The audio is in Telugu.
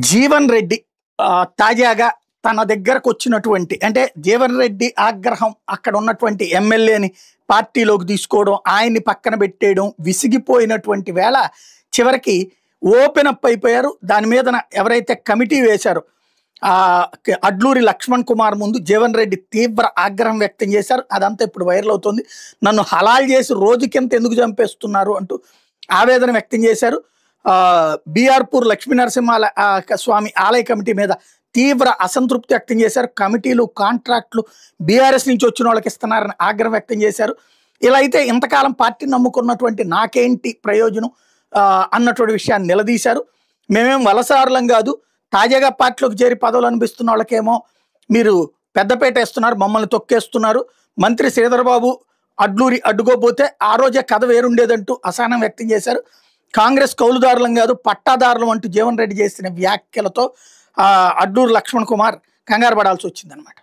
జీవన్ రెడ్డి తాజాగా తన దగ్గరకు వచ్చినటువంటి అంటే జీవన్ రెడ్డి ఆగ్రహం అక్కడ ఉన్నటువంటి ఎమ్మెల్యేని పార్టీలోకి తీసుకోవడం, ఆయన్ని పక్కన పెట్టేయడం విసిగిపోయినటువంటి వేళ చివరికి ఓపెన్ అప్ అయిపోయారు. దాని మీద ఎవరైతే కమిటీ వేశారో అడ్లూరి లక్ష్మణ్ కుమార్ ముందు జీవన్ రెడ్డి తీవ్ర ఆగ్రహం వ్యక్తం చేశారు. అదంతా ఇప్పుడు వైరల్ అవుతుంది. నన్ను హలాల్ చేసి రోజుకింత ఎందుకు చంపేస్తున్నారు అంటూ ఆవేదన వ్యక్తం చేశారు. బీఆర్పూర్ లక్ష్మీ నరసింహ స్వామి ఆలయ కమిటీ మీద తీవ్ర అసంతృప్తి వ్యక్తం చేశారు. కమిటీలు కాంట్రాక్టులు బీఆర్ఎస్ నుంచి వచ్చిన వాళ్ళకి ఇస్తున్నారని ఆగ్రహం వ్యక్తం చేశారు. ఇలా అయితే ఇంతకాలం పార్టీని నమ్ముకున్నటువంటి నాకేంటి ప్రయోజనం అన్నటువంటి విషయాన్ని నిలదీశారు. మేమేం వలసారులం కాదు, తాజాగా పార్టీలోకి చేరి పదవులు అనిపిస్తున్న వాళ్ళకేమో మీరు పెద్దపేట వేస్తున్నారు, మమ్మల్ని తొక్కేస్తున్నారు. మంత్రి శ్రీధర్బాబు అడ్లూరి అడ్డుకోపోతే ఆ రోజే కథ వేరుండేదంటూ అసహనం వ్యక్తం చేశారు. కాంగ్రెస్ కౌలుదారులం కాదు పట్టాదారులం అంటూ జీవన్ రెడ్డి చేసిన వ్యాఖ్యలతో అడ్లూరు లక్ష్మణ్ కుమార్ కంగారు పడాల్సి వచ్చిందనమాట.